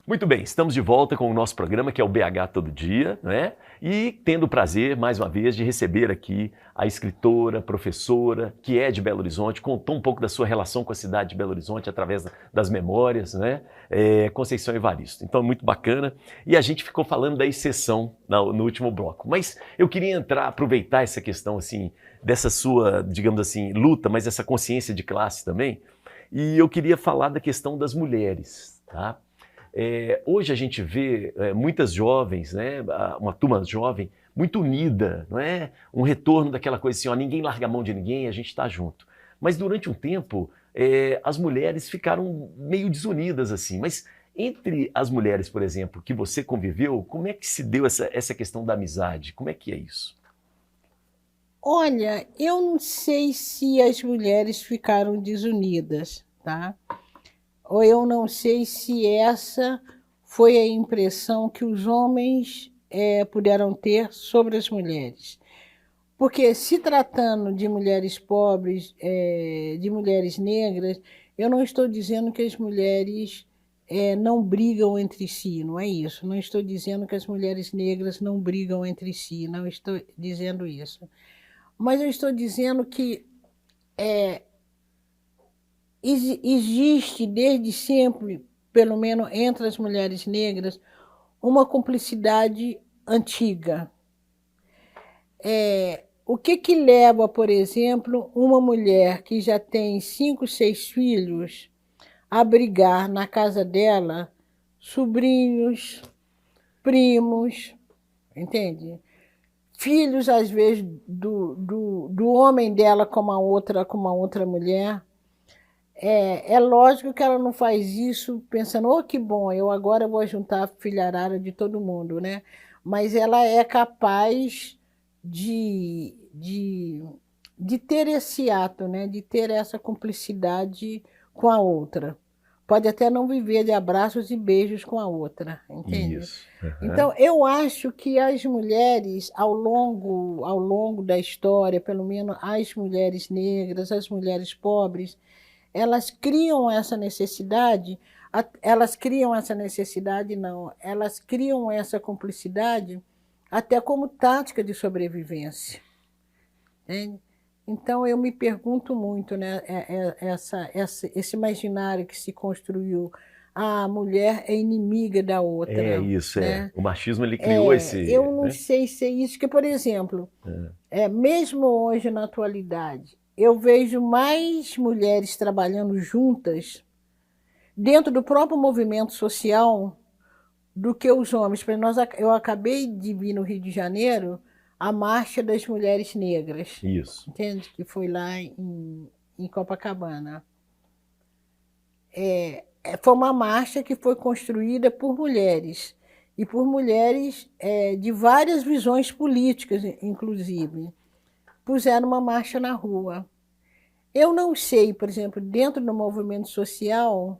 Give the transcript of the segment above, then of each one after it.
Muito bem, estamos de volta com o nosso programa que é o BH Todo Dia, né? E tendo o prazer, mais uma vez, de receber aqui a escritora, professora, que é de Belo Horizonte, contou um pouco da sua relação com a cidade de Belo Horizonte através das memórias, né? Conceição Evaristo. Então, muito bacana. E a gente ficou falando da exceção no último bloco. Mas eu queria aproveitar essa questão, assim, dessa sua, digamos assim, luta, mas essa consciência de classe também. E eu queria falar da questão das mulheres, tá? Hoje a gente vê muitas jovens, né, uma turma jovem muito unida, não é? Um retorno daquela coisa assim, ó, ninguém larga a mão de ninguém, a gente está junto. Mas durante um tempo, as mulheres ficaram meio desunidas assim. Mas entre as mulheres, por exemplo, que você conviveu, como é que se deu essa questão da amizade? Como é que é isso? Olha, eu não sei se as mulheres ficaram desunidas, tá? Ou eu não sei se essa foi a impressão que os homens puderam ter sobre as mulheres. Porque se tratando de mulheres pobres, de mulheres negras, eu não estou dizendo que as mulheres não brigam entre si, não é isso. Não estou dizendo que as mulheres negras não brigam entre si, não estou dizendo isso. Mas eu estou dizendo que existe desde sempre, pelo menos entre as mulheres negras, uma cumplicidade antiga. O que leva, por exemplo, uma mulher que já tem 5, 6 filhos a abrigar na casa dela sobrinhos, primos, entende? Filhos, às vezes, do homem dela com uma outra mulher. É lógico que ela não faz isso pensando, oh, que bom, eu agora vou juntar a filharada de todo mundo, né? Mas ela é capaz de ter esse ato, né? De ter essa cumplicidade com a outra. Pode até não viver de abraços e beijos com a outra, entende? Isso. Uhum. Então, eu acho que as mulheres, ao longo da história, pelo menos as mulheres negras, as mulheres pobres, elas criam essa necessidade, elas criam essa cumplicidade até como tática de sobrevivência. Entende? Então eu me pergunto muito, né, esse imaginário que se construiu, a mulher é inimiga da outra. Isso, Né? O machismo, ele criou esse... Eu não né? sei se é isso, que, por exemplo, mesmo hoje na atualidade, eu vejo mais mulheres trabalhando juntas dentro do próprio movimento social do que os homens. Eu acabei de vir no Rio de Janeiro a Marcha das Mulheres Negras, Isso. entende? Que foi lá em Copacabana. Foi uma marcha que foi construída por mulheres, e por mulheres de várias visões políticas, inclusive. Puseram uma marcha na rua. Eu não sei, por exemplo, dentro do movimento social,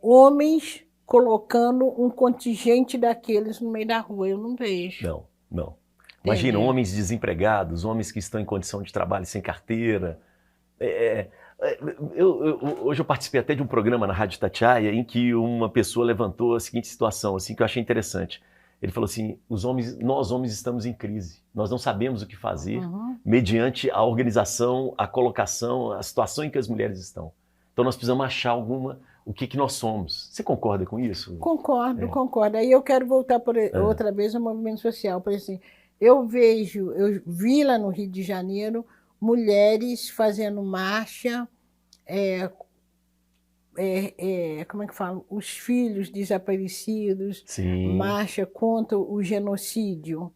homens colocando um contingente daqueles no meio da rua. Eu não vejo. Não, não. Imagina, Entende? homens desempregados, homens que estão em condição de trabalho sem carteira. Hoje eu participei até de um programa na Rádio Itatiaia em que uma pessoa levantou a seguinte situação, assim, que eu achei interessante. Ele falou assim, nós homens estamos em crise, nós não sabemos o que fazer mediante a organização, a colocação, a situação em que as mulheres estão. Então nós precisamos achar o que nós somos. Você concorda com isso? Concordo. Aí eu quero voltar outra vez ao movimento social. Por assim, eu vi lá no Rio de Janeiro mulheres fazendo marcha, como é que fala? Os filhos desaparecidos, Sim. marcha contra o genocídio.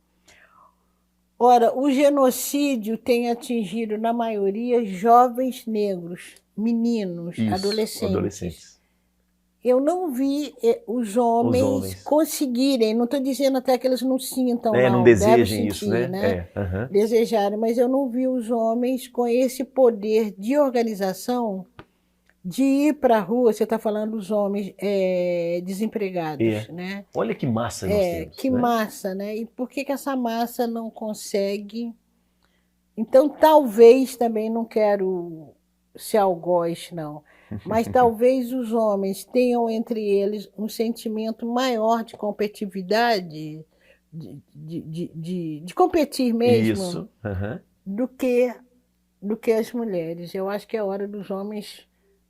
Ora, o genocídio tem atingido, na maioria, jovens negros, meninos, Isso, adolescentes. Eu não vi os homens conseguirem, não estou dizendo até que eles não sintam, não desejem isso, né? Desejarem, mas eu não vi os homens com esse poder de organização de ir para a rua. Você está falando dos homens desempregados, né? Olha que massa nós temos. Que massa, né? E por que essa massa não consegue? Então, talvez também, não quero ser algoz, não. Mas talvez os homens tenham entre eles um sentimento maior de competitividade, de competir mesmo, Isso. Aham. do que, do que as mulheres. Eu acho que é hora dos homens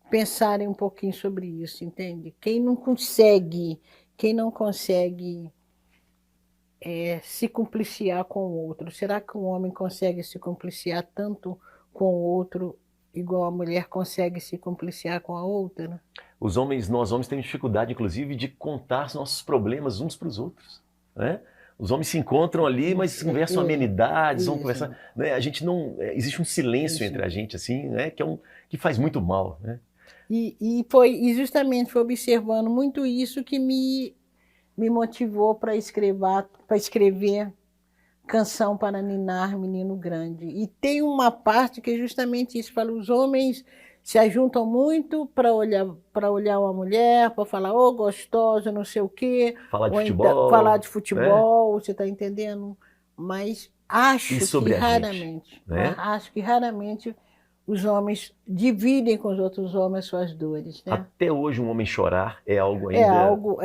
pensarem um pouquinho sobre isso, entende? Quem não consegue se compliciar com o outro, será que um homem consegue se compliciar tanto com o outro igual a mulher consegue se compliciar com a outra? Nós homens temos dificuldade, inclusive, de contar os nossos problemas uns para os outros, né? Os homens se encontram ali, mas conversam amenidades, vão Isso, conversar, né? A gente não, existe um silêncio isso. entre a gente, assim, né? Que faz muito mal, né? E justamente foi observando muito isso que me motivou para escrever Canção para Ninar, Menino Grande. E tem uma parte que é justamente isso, fala, os homens se ajuntam muito para olhar uma mulher, para falar, ô, gostosa, não sei o quê, Falar de ou então futebol, falar de né? futebol, você está entendendo? Mas E sobre a gente, né? acho que raramente os homens dividem com os outros homens suas dores, né? Até hoje um homem chorar é algo É ainda, algo,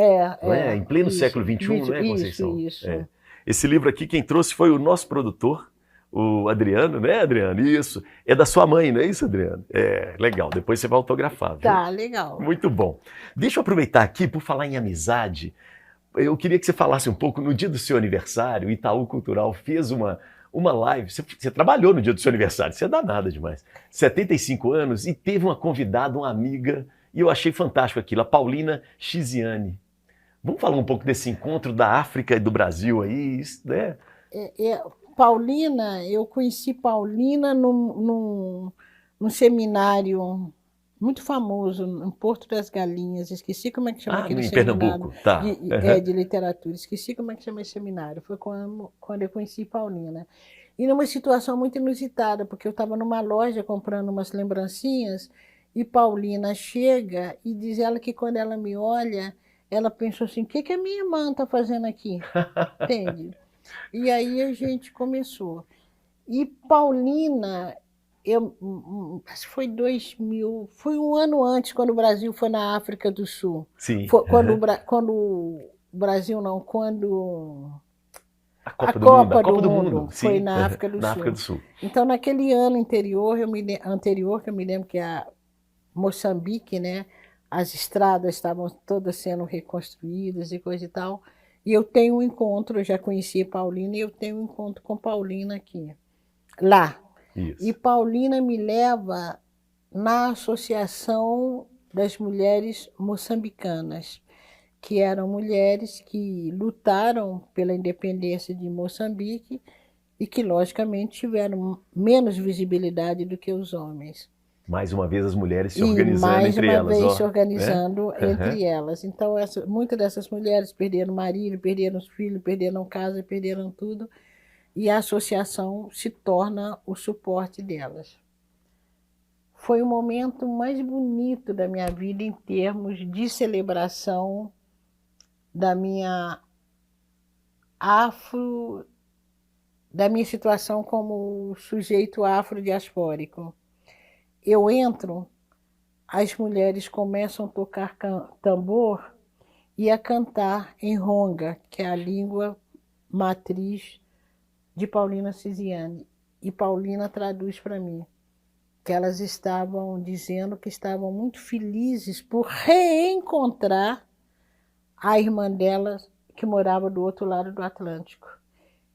não é? Em pleno isso, século XXI, não é, Conceição? isso. É. Esse livro aqui, quem trouxe foi o nosso produtor, o Adriano, né, Adriano? Isso. É da sua mãe, não é isso, Adriano? É, legal. Depois você vai autografar, viu? Tá, legal. Muito bom. Deixa eu aproveitar aqui, por falar em amizade, eu queria que você falasse um pouco, no dia do seu aniversário, o Itaú Cultural fez uma live, você trabalhou no dia do seu aniversário, você é danada demais, 75 anos, e teve uma convidada, uma amiga, e eu achei fantástico aquilo, a Paulina Chiziane. Vamos falar um pouco desse encontro da África e do Brasil aí, né? Paulina, eu conheci Paulina num seminário muito famoso, em Porto das Galinhas, esqueci como é que chama aquele Em seminário Pernambuco, tá. de literatura, esqueci como é que chama esse seminário, foi quando eu conheci Paulina. E numa situação muito inusitada, porque eu estava numa loja comprando umas lembrancinhas, e Paulina chega e diz ela que quando ela me olha, ela pensou assim, o que a minha irmã está fazendo aqui? Entende? E aí a gente começou. E Paulina, acho que foi 2000, foi um ano antes, quando o Brasil foi na África do Sul. Sim. Foi quando o Brasil não, quando A Copa do Mundo, foi sim, na África do na Sul. África do Sul. Então, naquele ano anterior, que eu me lembro que a Moçambique, né, as estradas estavam todas sendo reconstruídas e coisa e tal. E eu tenho um encontro, eu já conheci Paulina, e eu tenho um encontro com Paulina aqui, lá. Isso. E Paulina me leva na Associação das Mulheres Moçambicanas, que eram mulheres que lutaram pela independência de Moçambique e que, logicamente, tiveram menos visibilidade do que os homens. Mais uma vez as mulheres se organizando entre elas. Mais uma vez ó, se organizando né? entre elas. Então, muitas dessas mulheres perderam marido, perderam os filhos, perderam casa, perderam tudo. E a associação se torna o suporte delas. Foi o momento mais bonito da minha vida em termos de celebração da minha situação como sujeito afrodiaspórico. Eu entro, as mulheres começam a tocar tambor e a cantar em ronga, que é a língua matriz de Paulina Chiziane. E Paulina traduz para mim que elas estavam dizendo que estavam muito felizes por reencontrar a irmã delas que morava do outro lado do Atlântico.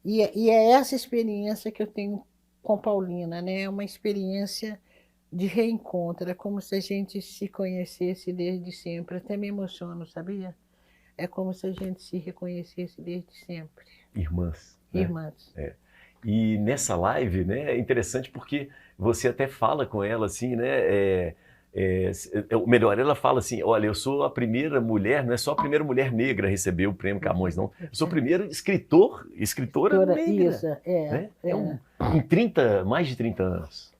E é essa experiência que eu tenho com Paulina, né? É uma experiência de reencontro, é como se a gente se conhecesse desde sempre. Até me emociono, sabia? É como se a gente se reconhecesse desde sempre. Irmãs. Né? Irmãs. É. E nessa live, né, é interessante porque você até fala com ela assim, né? Melhor, ela fala assim: olha, eu sou a primeira mulher, não é só a primeira mulher negra a receber o prêmio Camões, não. Eu sou o primeiro escritora negra. Isso, né? Em mais de 30 anos.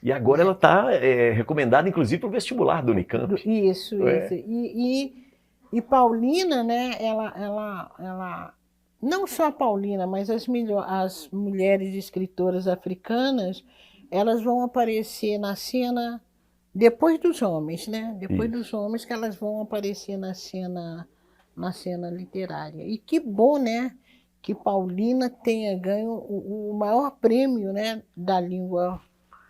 E agora ela está recomendada, inclusive, para o vestibular do Unicamp. Isso. E Paulina, né, ela não só a Paulina, mas as mulheres escritoras africanas, elas vão aparecer na cena Depois dos homens, né? Depois Isso. dos homens que elas vão aparecer na cena literária. E que bom, né? Que Paulina tenha ganho o maior prêmio, né, da língua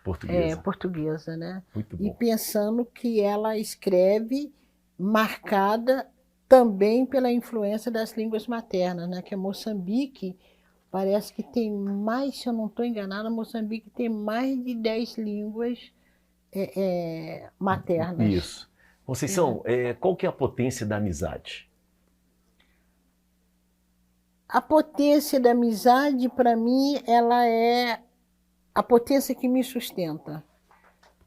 Portuguesa. portuguesa, né? Muito E bom. pensando que ela escreve marcada também pela influência das línguas maternas, né? Que é Moçambique, parece que tem mais, se eu não estou enganada, Moçambique tem mais de 10 línguas maternas. Isso. Conceição, qual que é a potência da amizade? A potência da amizade, para mim, ela é a potência que me sustenta.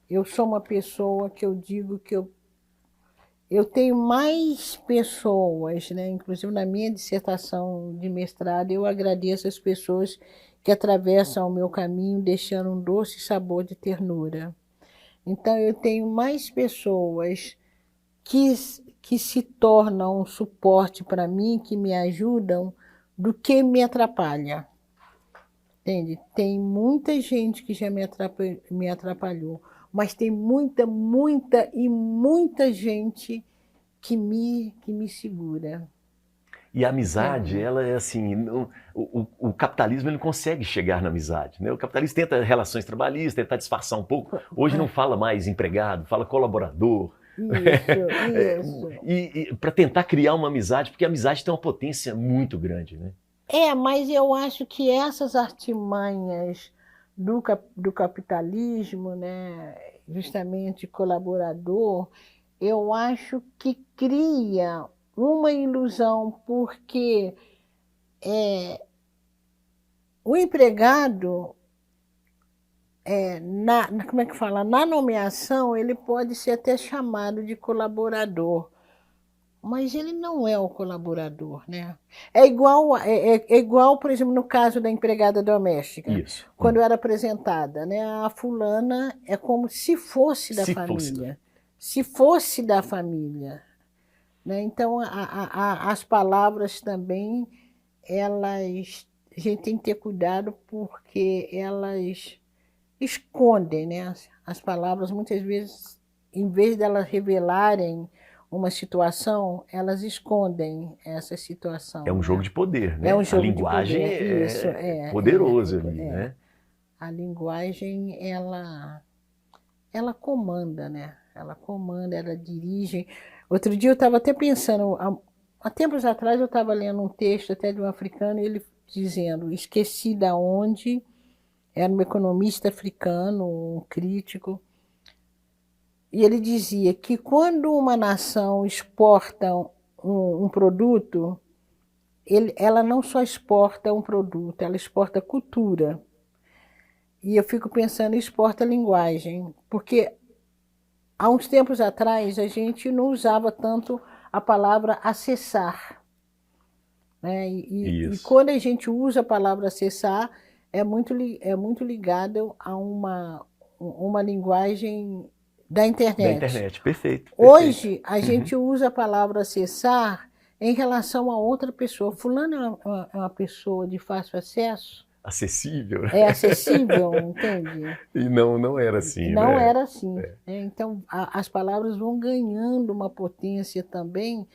Eu sou uma pessoa que eu digo que eu tenho mais pessoas, né? Inclusive na minha dissertação de mestrado, eu agradeço as pessoas que atravessam o meu caminho deixando um doce sabor de ternura. Então eu tenho mais pessoas que, que se tornam um suporte para mim, que me ajudam, do que me atrapalha. Entende? Tem muita gente que já me atrapalhou, mas tem muita, muita e muita gente que me segura. E a amizade, Entende? ela é assim, o capitalismo ele não consegue chegar na amizade, né? O capitalismo tenta relações trabalhistas, tenta disfarçar um pouco. Hoje não fala mais empregado, fala colaborador. Isso. E para tentar criar uma amizade, porque a amizade tem uma potência muito grande, né? Mas eu acho que essas artimanhas do capitalismo, né, justamente colaborador, eu acho que cria uma ilusão, porque o empregado, como é que fala? Na nomeação, ele pode ser até chamado de colaborador, mas ele não é o colaborador, né? É igual, por exemplo, no caso da empregada doméstica, Isso. quando era apresentada, né? A fulana é como se fosse da Se fosse. família, se fosse da família, né? Então, as palavras também, a gente tem que ter cuidado porque elas escondem, né? As palavras, muitas vezes, em vez de elas revelarem uma situação, elas escondem essa situação. É um jogo Né? de poder, É né? um A jogo de linguagem poder. Isso, é poderoso ali, é. né? A linguagem, ela comanda, né? Ela comanda, ela dirige. Outro dia eu estava até pensando, há tempos atrás eu estava lendo um texto até de um africano, ele dizendo, esqueci da onde, era um economista africano, um crítico, e ele dizia que quando uma nação exporta um produto, ela não só exporta um produto, ela exporta cultura. E eu fico pensando, exporta linguagem, porque há uns tempos atrás a gente não usava tanto a palavra acessar. Né? E quando a gente usa a palavra acessar, é muito ligado a uma linguagem da internet. Da internet, perfeito. Hoje, a gente usa a palavra acessar em relação a outra pessoa. Fulano é uma pessoa de fácil acesso? Acessível. É acessível, entende? E não era assim, não né? era assim. Né? Então, as palavras vão ganhando uma potência também,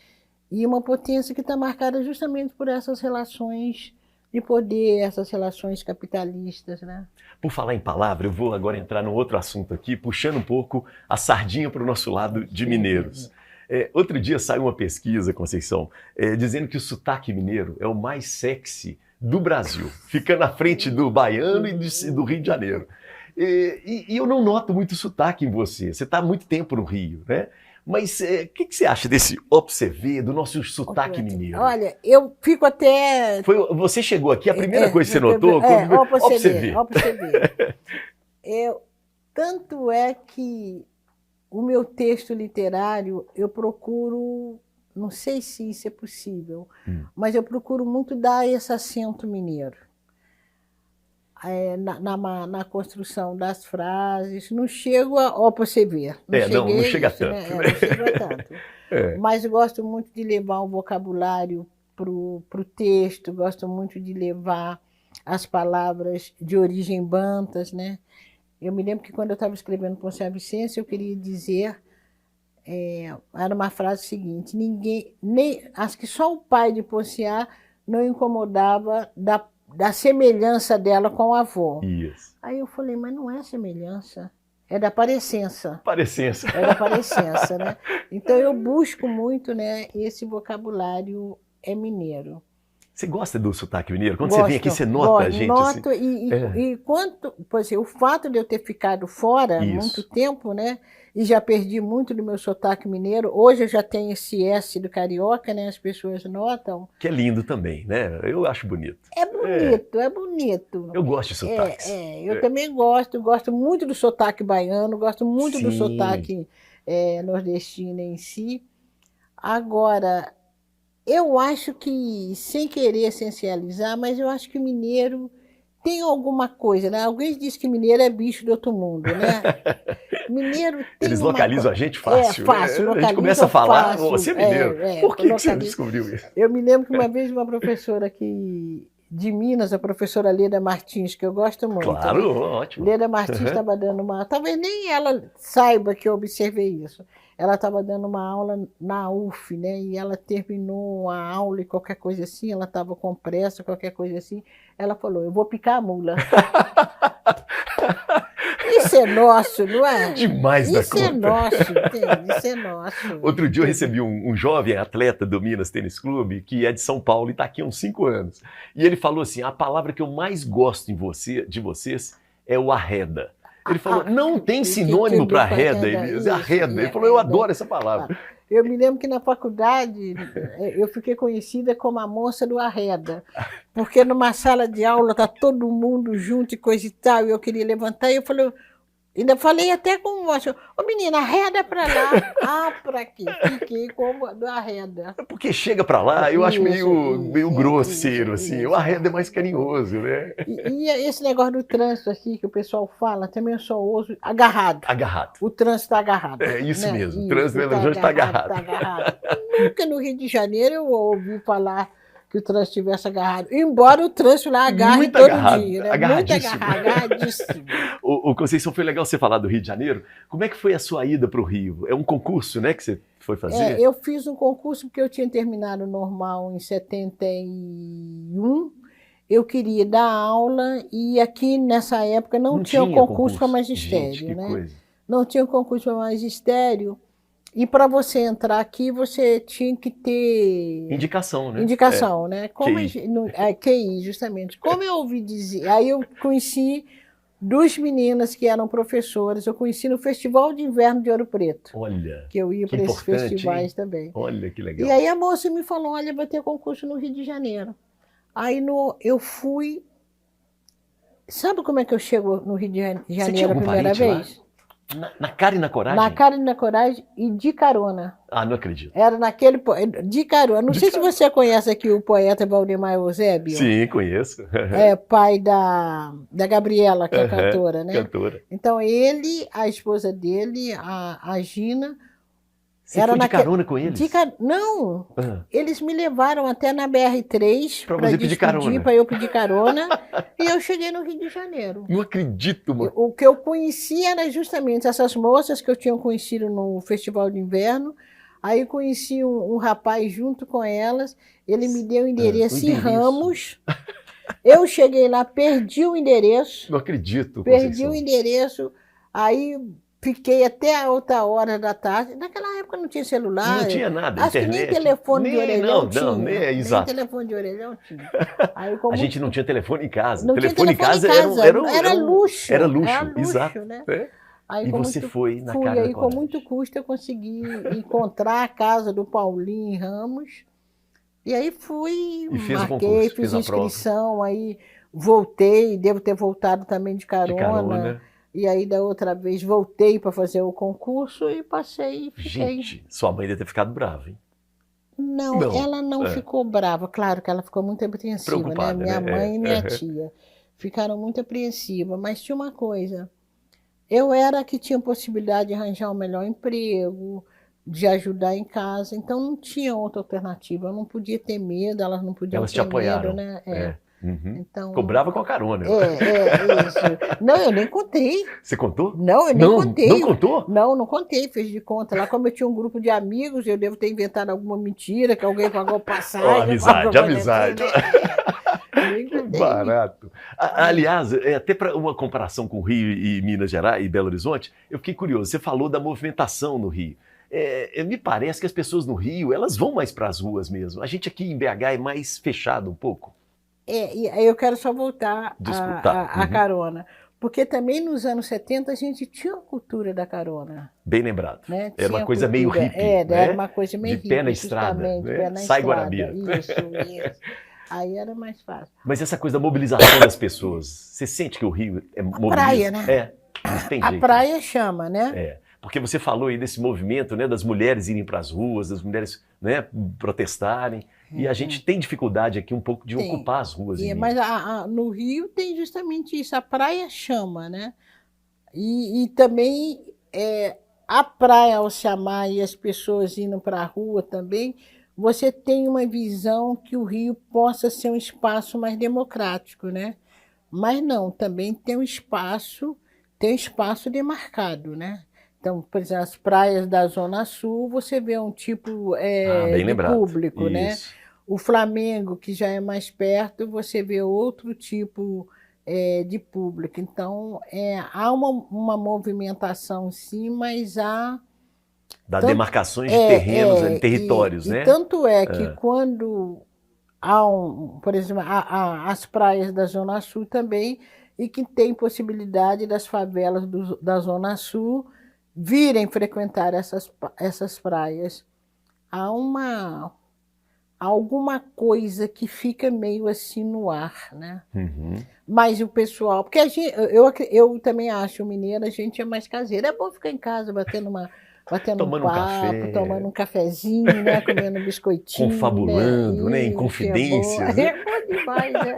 e uma potência que está marcada justamente por essas relações de poder, essas relações capitalistas, né? Por falar em palavra, eu vou agora entrar num outro assunto aqui, puxando um pouco a sardinha para o nosso lado de mineiros. Outro dia saiu uma pesquisa, Conceição, dizendo que o sotaque mineiro é o mais sexy do Brasil, ficando à frente do baiano e do Rio de Janeiro. E eu não noto muito sotaque em você. Você está há muito tempo no Rio, né? Mas o que você acha desse observer, do nosso sotaque mineiro? Olha, eu fico até... Você chegou aqui, a primeira coisa que você notou... observer. Tanto é que o meu texto literário, eu procuro, não sei se isso é possível, mas eu procuro muito dar esse acento mineiro. Na construção das frases, não chego para você ver. Não chega isso, tanto. Né? Não chega tanto. Mas eu gosto muito de levar um vocabulário para o texto, gosto muito de levar as palavras de origem bantas, né? Eu me lembro que quando eu estava escrevendo Ponciá Vicêncio, eu queria dizer, era uma frase seguinte, acho que só o pai de Ponciá não incomodava da semelhança dela com o avô. Isso. Aí eu falei, mas não é semelhança, é da parecença. Parecença. É da parecença, né? Então eu busco muito, né, esse vocabulário mineiro. Você gosta do sotaque mineiro? Quando você vem aqui, você nota a gente? Noto, assim? e quanto, por exemplo, o fato de eu ter ficado fora muito tempo, né? E já perdi muito do meu sotaque mineiro. Hoje eu já tenho esse S do carioca, né? As pessoas notam. Que é lindo também, né? Eu acho bonito. É bonito, é bonito. Eu gosto de sotaques. Eu também gosto muito do sotaque baiano, gosto muito do sotaque nordestino em si. Agora, eu acho que, sem querer essencializar, mas eu acho que o mineiro tem alguma coisa, né? Alguém diz que mineiro é bicho do outro mundo, né? Mineiro tem Eles localizam a gente fácil. Fácil, né? A gente começa a falar, fácil, você é mineiro. Por que você descobriu isso? Eu me lembro que uma vez uma professora de Minas, a professora Leda Martins, que eu gosto muito. Claro, ótimo. Leda Martins estava dando uma... Talvez nem ela saiba que eu observei isso. Ela estava dando uma aula na UF, né? E ela terminou a aula e qualquer coisa assim, ela estava com pressa, qualquer coisa assim. Ela falou, eu vou picar a mula. Isso é nosso, não é? Demais da conta. Isso é nosso, entende? Isso é nosso. Outro dia eu recebi um jovem atleta do Minas Tênis Clube, que é de São Paulo e está aqui há uns 5 anos. E ele falou assim, a palavra que eu mais gosto de vocês é o arreda. Ele falou, não tem sinônimo para arreda, Elias, é arreda. Ele falou, eu adoro essa palavra. Eu me lembro que na faculdade eu fiquei conhecida como a moça do arreda, porque numa sala de aula está todo mundo junto e coisa e tal, e eu queria levantar, e eu falei, ainda falei até com o moço, ô menina, arreda para lá. Ah, para quê? Fiquei como do arreda. Porque chega para lá, eu acho meio grosseiro, assim. O arreda é mais carinhoso, né? E esse negócio do trânsito aqui, que o pessoal fala, também eu só ouço agarrado. Agarrado. O trânsito está agarrado. É isso, né? Mesmo, o trânsito Belo Horizonte está agarrado. Tá agarrado. Nunca no Rio de Janeiro eu ouvi falar que o trânsito estivesse agarrado. Embora o trânsito lá agarre muito todo agarrado, dia, né? Agarradíssimo. Muito agarradíssimo. O Conceição, foi legal você falar do Rio de Janeiro. Como é que foi a sua ida para o Rio? É um concurso, né, que você foi fazer? Eu fiz um concurso porque eu tinha terminado o normal em 71. Eu queria dar aula e aqui nessa época não tinha concurso para magistério. Gente, que né? coisa. Não tinha concurso para magistério. E para você entrar aqui, você tinha que ter... Indicação, né? Indicação, né? Como QI. QI, justamente. Como eu ouvi dizer... Aí eu conheci 2 meninas que eram professoras. Eu conheci no Festival de Inverno de Ouro Preto. Olha, que eu ia para esses festivais também. Olha, que legal. E aí a moça me falou, olha, vai ter concurso no Rio de Janeiro. Aí eu fui... Sabe como é que eu chego no Rio de Janeiro a primeira vez? Na cara e na coragem? Na cara e na coragem e de carona. Ah, não acredito. Era naquele... De carona. Não sei se você conhece aqui o poeta Valdemar Eusébio. Sim, conheço. É pai da Gabriela, que é cantora, né? Cantora. Então ele, a esposa dele, a Gina... Você foi de carona com eles? Não, eles me levaram até na BR-3 para eu pedir carona e eu cheguei no Rio de Janeiro. Não acredito, mano. O que eu conhecia era justamente essas moças que eu tinha conhecido no Festival de Inverno. Aí conheci um rapaz junto com elas, ele me deu o endereço em Ramos. Eu cheguei lá, perdi o endereço. Não acredito, Perdi o endereço, aí... Fiquei até a outra hora da tarde. Naquela época não tinha celular. Não tinha nada, acho internet. Que nem telefone de orelhão tinha. Não, nem exato. Nem telefone de orelhão tinha. Aí, a gente não tinha telefone em casa. Não telefone em casa era luxo. Era luxo, exato. Né? Aí, e você foi na cara da coragem. Com muito custo eu consegui encontrar a casa do Paulinho Ramos. E aí fui, marquei, fiz inscrição, aí voltei, devo ter voltado também de carona. E aí, da outra vez, voltei para fazer o concurso e passei e fiquei. Gente, sua mãe deve ter ficado brava, hein? Não, ela não ficou brava. Claro que ela ficou muito apreensiva, né? Minha mãe e minha tia ficaram muito apreensivas. Mas tinha uma coisa. Eu era a que tinha possibilidade de arranjar um melhor emprego, de ajudar em casa. Então, não tinha outra alternativa. Eu não podia ter medo, elas não podiam ter medo, né? Uhum. Então, Cobrava com a carona. isso. Não, eu nem contei. Você contou? Não, eu nem contei. Não contou? Não contei, fez de conta. Lá, como eu tinha um grupo de amigos, eu devo ter inventado alguma mentira, que alguém pagou passagem. Amizade. Nem Que contei. barato. Aliás, até para uma comparação com Rio e Minas Gerais e Belo Horizonte, eu fiquei curioso. Você falou da movimentação no Rio. Me parece que as pessoas no Rio, elas vão mais para as ruas mesmo. A gente aqui em BH é mais fechado um pouco. E aí eu quero só voltar à carona. Porque também nos anos 70 a gente tinha a cultura da carona. Bem lembrado. Né? Era uma coisa meio hippie. Era uma coisa meio de hippie. Pé na estrada. Né? Pé na Sai estrada. Guarabira. Isso. Aí era mais fácil. Mas essa coisa da mobilização das pessoas, você sente que o Rio é mobiliza? Praia, né? Tem a jeito. Praia chama, né? Porque você falou aí desse movimento, né, das mulheres irem para as ruas, das mulheres, né, protestarem. E a gente tem dificuldade aqui um pouco de ocupar as ruas. Mas no Rio tem justamente isso, a praia chama, né? E também a praia, ao chamar e as pessoas indo para a rua também, você tem uma visão que o Rio possa ser um espaço mais democrático, né? Mas não, também tem um espaço demarcado, né? Então, por exemplo, as praias da Zona Sul, você vê um tipo de público, né? O Flamengo, que já é mais perto, você vê outro tipo de público. Então, há uma movimentação, sim, mas há... demarcações de terrenos, territórios, né? E tanto é que quando há, por exemplo, as praias da Zona Sul também, e que tem possibilidade das favelas da Zona Sul virem frequentar essas praias. Há alguma coisa que fica meio assim no ar, né? Uhum. Mas o pessoal... Porque eu também acho, mineiro, a gente é mais caseiro. É bom ficar em casa batendo tomando um papo, tomando um cafezinho, né? Comendo um biscoitinho. Confabulando, né? Em confidências. É bom demais, né?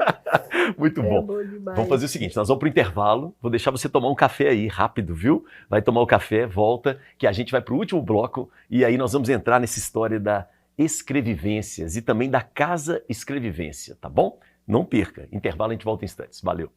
Muito bom. Bom demais. Vamos fazer o seguinte, nós vamos para o intervalo, vou deixar você tomar um café aí, rápido, viu? Vai tomar o café, volta, que a gente vai para o último bloco, e aí nós vamos entrar nessa história da escrevivências e também da casa escrevivência, tá bom? Não perca. Intervalo, a gente volta em instantes. Valeu.